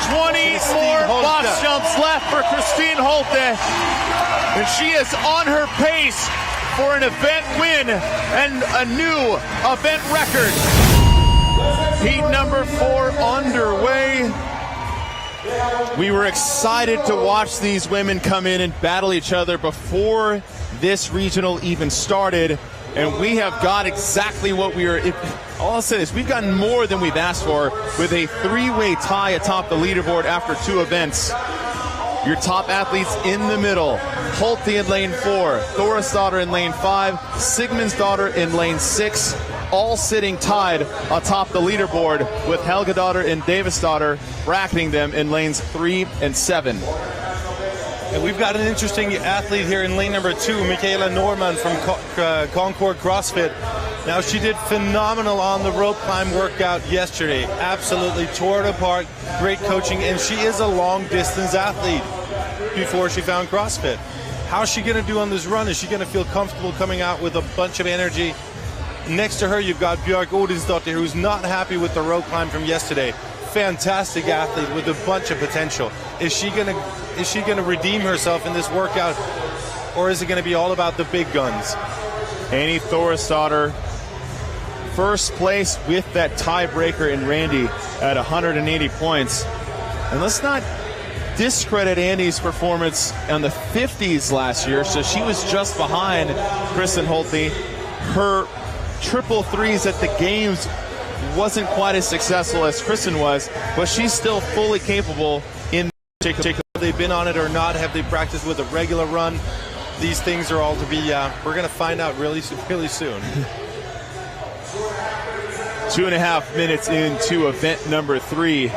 more box jumps left for Kristin Holte, and she is on her pace for an event win and a new event record. Heat number 4 underway. We were excited to watch these women come in and battle each other before this regional even started, and we have got exactly what we were. All I'll say is we've gotten more than we've asked for, with a 3-way tie atop the leaderboard after 2 events. Your top athletes in the middle: Holte in lane 4, Thorisdottir in lane 5, Sigmundsdottir in lane 6, all sitting tied atop the leaderboard, with Helgadottir and Davisdottir bracketing them in lanes 3 and 7. And we've got an interesting athlete here in lane number 2, Michaela Norman from Concord CrossFit. Now, she did phenomenal on the rope climb workout yesterday. Absolutely tore it apart, great coaching, and she is a long distance athlete before she found CrossFit. How's she gonna do on this run? Is she gonna feel comfortable coming out with a bunch of energy? Next to her, you've got Björk Odinsdottir, who's not happy with the rope climb from yesterday. Fantastic athlete with a bunch of potential. Is she gonna redeem herself in this workout, or is it gonna be all about the big guns? Annie Thorisdottir, first place with that tiebreaker in Randy at 180 points. And let's not discredit Annie's performance on the 50s last year. So she was just behind Kristin Holte. Her triple threes at the games wasn't quite as successful as Kristin was, but she's still fully capable in Jacob. Have they been on it or not? Have they practiced with a regular run? These things are all to be, we're going to find out really soon. 2.5 minutes into event number 3.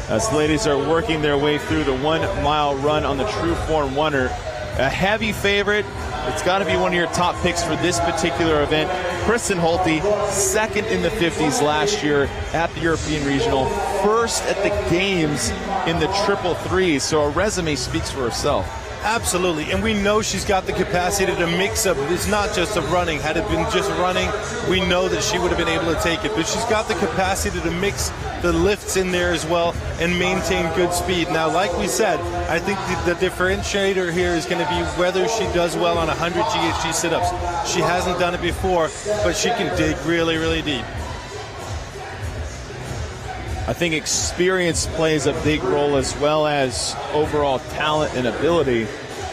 As ladies are working their way through the 1-mile run on the True Form Runner. A heavy favorite. It's got to be one of your top picks for this particular event. Kristin Holte, second in the 50s last year at the European Regional, first at the games in the triple threes, so a resume speaks for herself. Absolutely, and we know she's got the capacity to mix up. It's not just a running. Had it been just running, we know that she would have been able to take it, but she's got the capacity to mix the lifts in there as well and maintain good speed. Now, like we said, I think the differentiator here is going to be whether she does well on 100 GHG sit-ups. She hasn't done it before, but she can dig really, really deep. I think experience plays a big role, as well as overall talent and ability.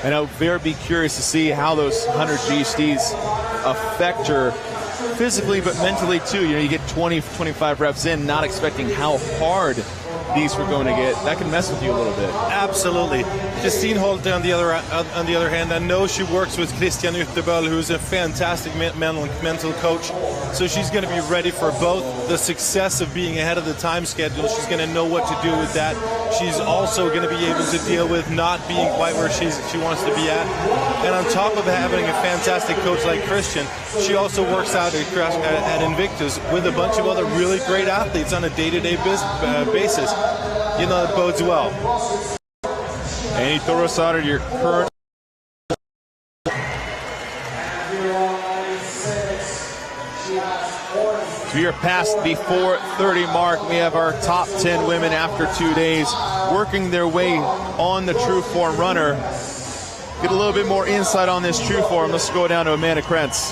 And I'll very be curious to see how those 100 GHDs affect her physically, but mentally too. You know, you get 20, 25 reps in, not expecting how hard these were going to get. That can mess with you a little bit. Absolutely. Kristin Holte, on the other hand, I know she works with Christian Ytterböll, who's a fantastic mental coach. So she's going to be ready for both the success of being ahead of the time schedule. She's going to know what to do with that. She's also going to be able to deal with not being quite where she wants to be at. And on top of having a fantastic coach like Christian, she also works out at Invictus with a bunch of other really great athletes on a day-to-day basis. You know, it bodes well. Annie Thorisdottir, your current we are past the 4:30 mark. We have our top 10 women after 2 days working their way on the True Form Runner. Get a little bit more insight on this True Form. Let's go down to Amanda Krentz.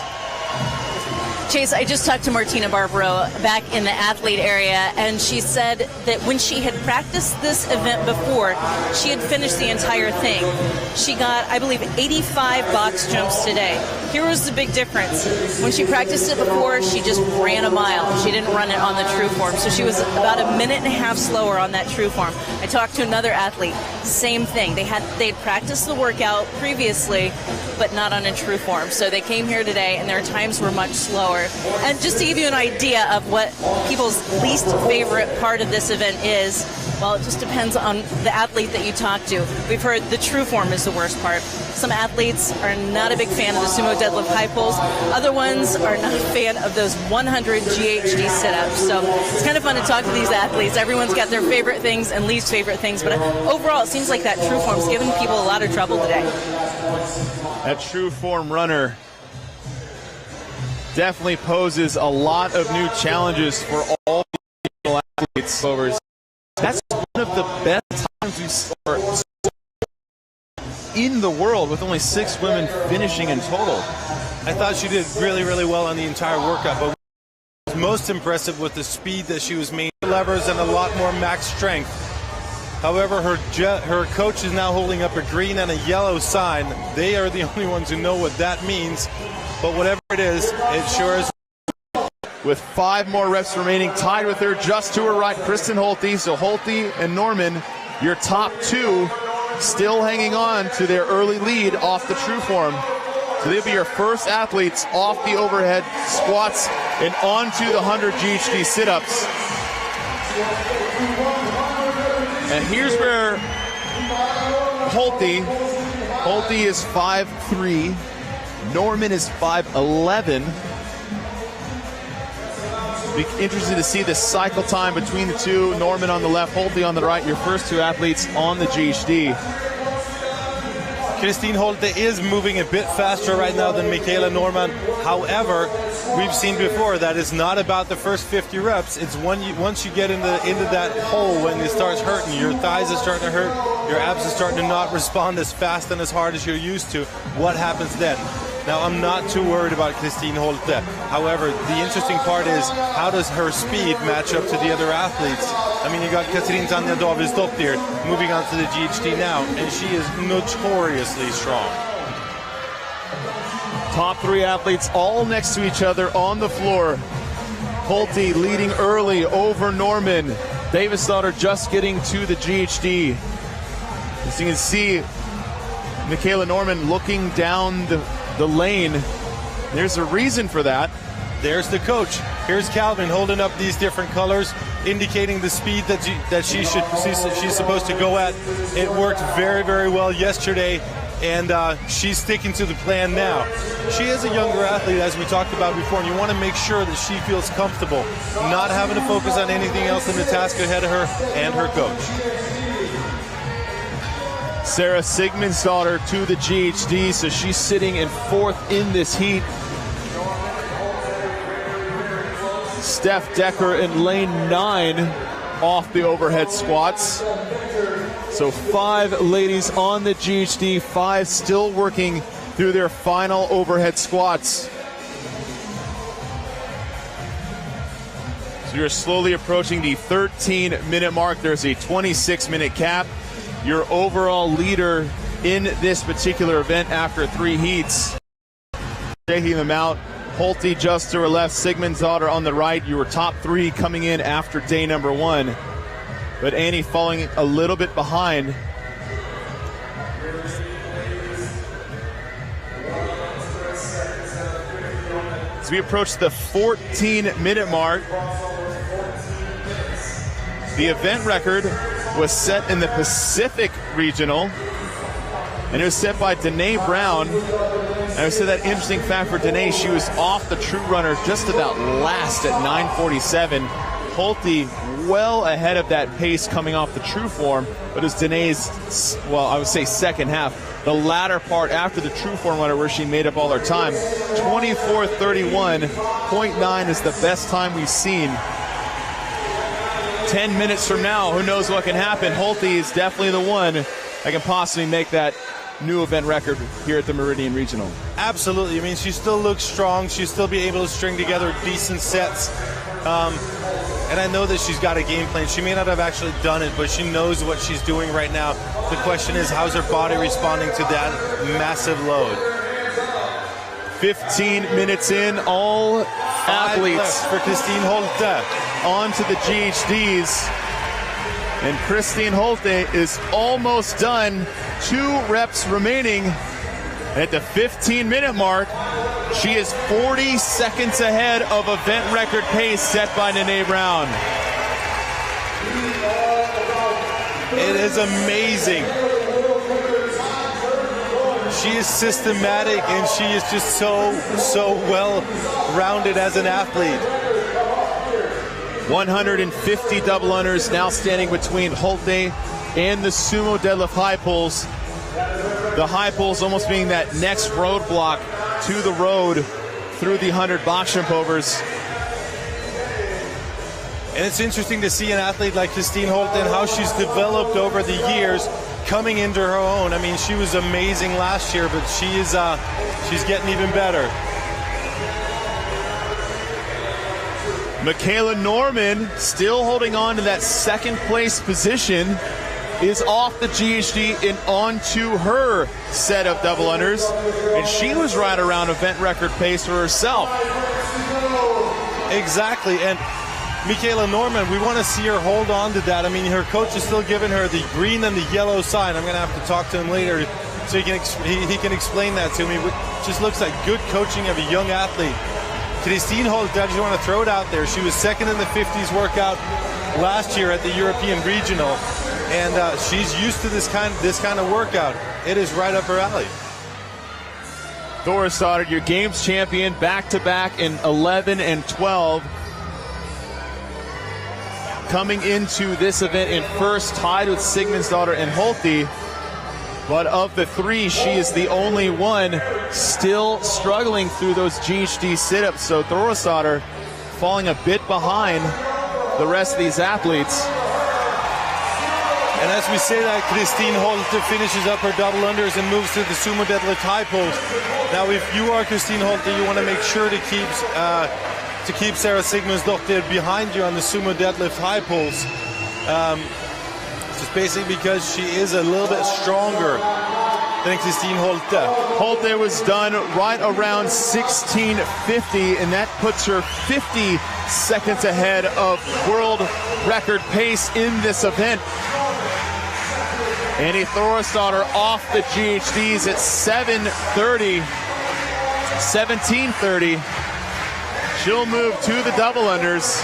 Chase, I just talked to Martina Barbaro back in the athlete area, and she said that when she had practiced this event before, she had finished the entire thing. She got, I believe, 85 box jumps today. Here was the big difference. When she practiced it before, she just ran a mile. She didn't run it on the True Form, so she was about a minute and a half slower on that True Form. I talked to another athlete, same thing. They'd practiced the workout previously, but not on a True Form. So they came here today, and their times were much slower. And just to give you an idea of what people's least favorite part of this event is, well, it just depends on the athlete that you talk to. We've heard the True Form is the worst part. Some athletes are not a big fan of the sumo deadlift high pulls. Other ones are not a fan of those 100 GHD sit-ups. So it's kind of fun to talk to these athletes. Everyone's got their favorite things and least favorite things. But overall, it seems like that True Form's giving people a lot of trouble today. That True Form runner definitely poses a lot of new challenges for all the athletes. That's one of the best times we've seen in the world, with only 6 women finishing in total. I thought she did really, really well on the entire workout, but what was most impressive with the speed that she was making levers and a lot more max strength. However, her coach is now holding up a green and a yellow sign. They are the only ones who know what that means, but whatever it is, it sure is. With 5 more reps remaining, tied with her just to her right, Kristin Holte. So Holte and Norman, your top 2, still hanging on to their early lead off the true form. So they'll be your first athletes off the overhead squats and onto the 100 GHD sit-ups. And here's where Holte is 5'3", Norman is 5'11". Be interested to see the cycle time between the two. Norman on the left, Holte on the right, your first 2 athletes on the GHD. Kristin Holte is moving a bit faster right now than Mikaela Norman. However, we've seen before that it's not about the first 50 reps. It's once you get into that hole, when it starts hurting, your thighs are starting to hurt, your abs are starting to not respond as fast and as hard as you're used to. What happens then? Now, I'm not too worried about Kristin Holte. However, the interesting part is, how does her speed match up to the other athletes? I mean, you got Annie Thorisdottir moving on to the GHD now, and she is notoriously strong. Top 3 athletes all next to each other on the floor. Holte leading early over Norman. Thorisdottir just getting to the GHD. As you can see, Mikaela Norman looking down the lane. There's a reason for that. There's the coach. Here's Calvin holding up these different colors, indicating the speed that she's supposed to go at. It worked very, very well yesterday, and she's sticking to the plan now. She is a younger athlete, as we talked about before, and you want to make sure that she feels comfortable, not having to focus on anything else than the task ahead of her and her coach. Sara Sigmundsdottir to the GHD, so she's sitting in 4th in this heat. Steph Decker in lane 9 off the overhead squats. So 5 ladies on the GHD, 5 still working through their final overhead squats. So you're slowly approaching the 13-minute mark. There's a 26-minute cap. Your overall leader in this particular event after 3 heats. Taking them out, Holte just to her left, Sigmundsdottir on the right. You were top 3 coming in after day number 1. But Annie falling a little bit behind. As we approach the 14-minute mark, the event record was set in the Pacific Regional, and it was set by Danae Brown. And I said that interesting fact for Danae, she was off the true runner just about last at 9:47. Holte well ahead of that pace coming off the true form, but it's Danae's, well, I would say second half, the latter part after the true form runner where she made up all her time. 24:31, 0.9 is the best time we've seen. 10 minutes from now, who knows what can happen. Holte is definitely the one that can possibly make that new event record here at the Meridian Regional. Absolutely. I mean, she still looks strong. She'll still be able to string together decent sets. And I know that she's got a game plan. She may not have actually done it, but she knows what she's doing right now. The question is, how's her body responding to that massive load? 15 minutes in, all athletes for Kristin Holte onto the GHDs. And Kristin Holte is almost done. 2 reps remaining. At the 15-minute mark, she is 40 seconds ahead of event record pace set by Danae Brown. It is amazing. She is systematic, and she is just so well-rounded as an athlete. 150 double unders now standing between Holte and the sumo deadlift high pulls. The high pulls almost being that next roadblock to the road through the 100 box jump overs. And it's interesting to see an athlete like Kristin Holte and how she's developed over the years, coming into her own. I mean, she was amazing last year, but she's getting even better. Michaela Norman, still holding on to that second place position, is off the GHD and onto her set of double unders. And she was right around event record pace for herself. Exactly. And Michaela Norman, we want to see her hold on to that. I mean, her coach is still giving her the green and the yellow sign. I'm going to have to talk to him later so he can explain that to me. It just looks like good coaching of a young athlete. Kristin Holte, I just want to throw it out there. She was second in the 50s workout last year at the European Regional, and she's used to this kind of workout. It is right up her alley. Thorisdottir, your games champion, back-to-back in 11 and 12. Coming into this event in first, tied with Sigmundsdottir and Holte. But of the three, she is the only one still struggling through those GHD sit-ups. So Thorisdottir falling a bit behind the rest of these athletes. And as we say that, Kristin Holte finishes up her double unders and moves to the sumo deadlift high pulls. Now, if you are Kristin Holte, you want to make sure to keep Sara Sigmundsdottir behind you on the sumo deadlift high pulls. Just basically because she is a little bit stronger than Kristin Holte. Holte was done right around 16:50, and that puts her 50 seconds ahead of world record pace in this event. Annie Thorisdottir off the GHDs at 17:30. She'll move to the double unders.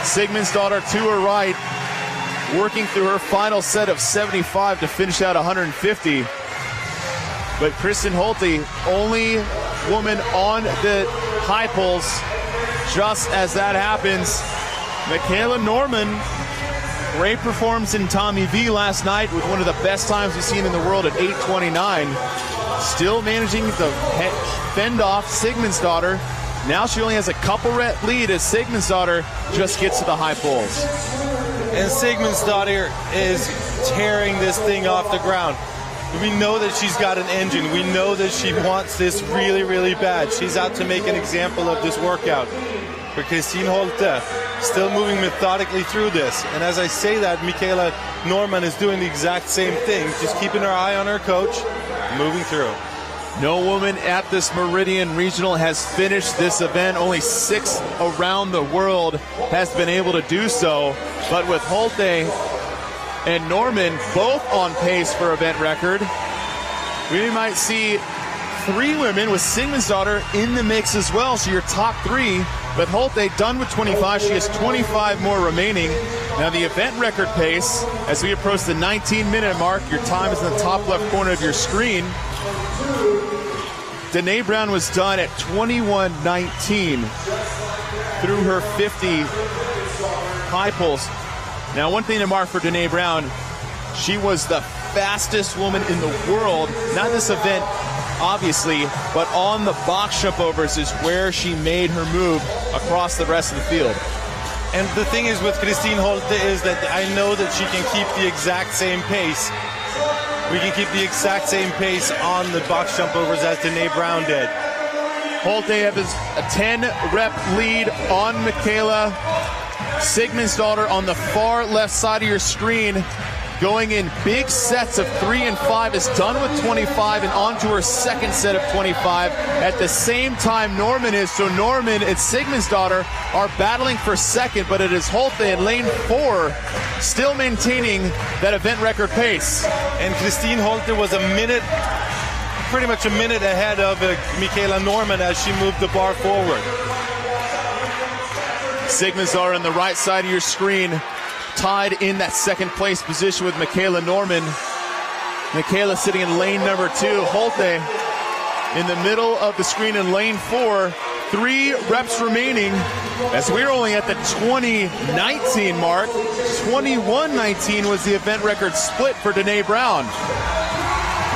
Sigmundsdottir to her right, working through her final set of 75 to finish out 150. But Kristin Holte, only woman on the high pulls. Just as that happens, Michaela Norman, great performance in Tommy V last night with one of the best times we've seen in the world at 8:29. Still managing to fend off Sigmundsdottir. Now she only has a couple rep lead as Sigmundsdottir just gets to the high pulls. And Sigmundsdottir is tearing this thing off the ground. We know that she's got an engine. We know that she wants this really, really bad. She's out to make an example of this workout. For Kristin Holte, still moving methodically through this. And as I say that, Michaela Norman is doing the exact same thing, just keeping her eye on her coach, moving through. No woman at this Meridian Regional has finished this event. Only 6 around the world has been able to do so. But with Holte and Norman both on pace for event record, we might see 3 women with Sigmundsdottir in the mix as well. So your top 3, but Holte done with 25. She has 25 more remaining. Now the event record pace, as we approach the 19-minute mark, your time is in the top left corner of your screen. Danae Brown was done at 21:19 through her 50 high pulls. Now, one thing to mark for Danae Brown, she was the fastest woman in the world, not this event, obviously, but on the box jump overs is where she made her move across the rest of the field. And the thing is with Kristin Holte is that I know that she can keep the exact same pace. We can keep the exact same pace on the box jump overs as Danae Brown did. Holte has a 10-rep lead on Michaela. Sigmundsdottir on the far left side of your screen, going in big sets of 3 and 5, is done with 25 and on to her second set of 25. At the same time Norman is, so Norman and Sigmundsdottir are battling for second, but it is Holte in lane 4, still maintaining that event record pace. And Kristin Holte was pretty much a minute ahead of Michaela Norman as she moved the bar forward. Sigmundsdottir on the right side of your screen, tied in that second place position with Michaela Norman. Michaela sitting in lane number 2. Holte in the middle of the screen in lane 4. 3 reps remaining as we're only at the 20:19 mark. 21:19 was the event record split for Danae Brown.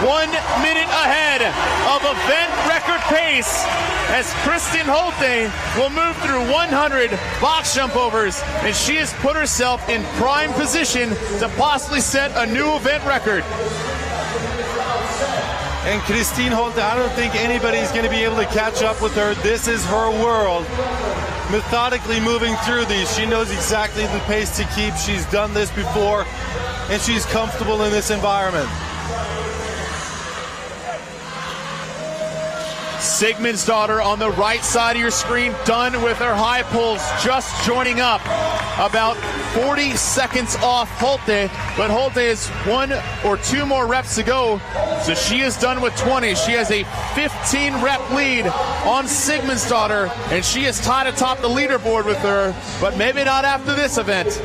1 minute ahead of event record pace as Kristin Holte will move through 100 box jump overs, and she has put herself in prime position to possibly set a new event record. And Kristin Holte, I don't think anybody's going to be able to catch up with her. This is her world. Methodically moving through these. She knows exactly the pace to keep. She's done this before, and she's comfortable in this environment. Sigmundsdottir on the right side of your screen, done with her high pulls, just joining up. About 40 seconds off Holte, but Holte has 1 or 2 more reps to go, so she is done with 20. She has a 15 rep lead on Sigmundsdottir, and she is tied atop the leaderboard with her, but maybe not after this event.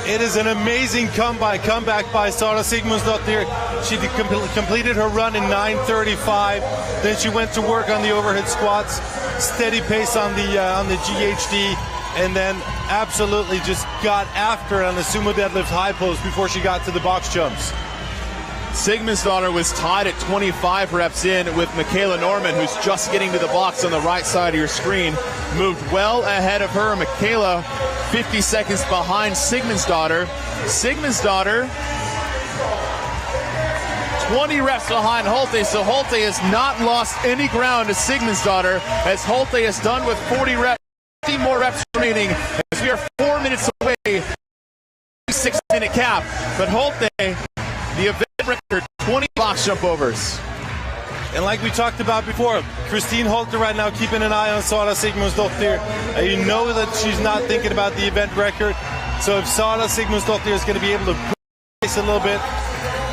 It is an amazing comeback by Sara Sigmundsdottir. She completed her run in 9:35. Then she went to work on the overhead squats, steady pace on the GHD, and then absolutely just got after it on the sumo deadlift high pulls before she got to the box jumps. Sigmundsdottir was tied at 25 reps in with Michaela Norman, who's just getting to the box on the right side of your screen. Moved well ahead of her. Michaela 50 seconds behind Sigmundsdottir. Sigmundsdottir 20 reps behind Holte, so Holte has not lost any ground to Sigmundsdottir, as Holte has done with 40 reps, 50 more reps remaining, as we are 4 minutes away from the 6-minute cap. But Holte, the event record, 20 box jump overs. And like we talked about before, Kristin Holte right now keeping an eye on Sara Sigmundsdottir. You know that she's not thinking about the event record. So if Sara Sigmundsdottir is going to be able to pace a little bit,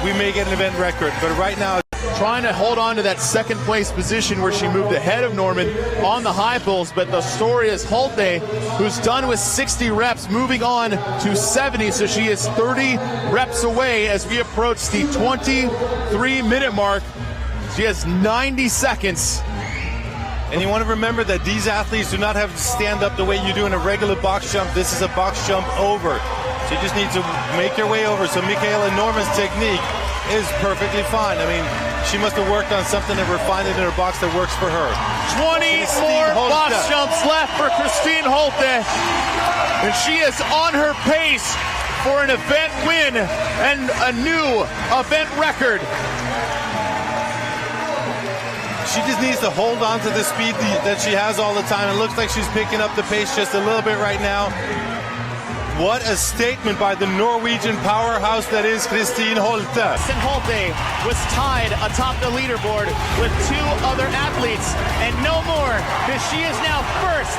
we may get an event record. But right now, trying to hold on to that second place position where she moved ahead of Norman on the high pulls. But the story is Holte, who's done with 60 reps, moving on to 70. So she is 30 reps away as we approach the 23-minute mark. She has 90 seconds. And you want to remember that these athletes do not have to stand up the way you do in a regular box jump. This is a box jump over. So you just need to make your way over. So Michaela Norman's technique is perfectly fine. I mean, she must have worked on something and refined it in her box that works for her. 20 more box jumps left for Kristin Holte, and she is on her pace for an event win and a new event record. She just needs to hold on to the speed that she has all the time. It looks like she's picking up the pace just a little bit right now. What a statement by the Norwegian powerhouse that is Kristin Holte. Kristin Holte was tied atop the leaderboard with 2 other athletes, and no more, because she is now first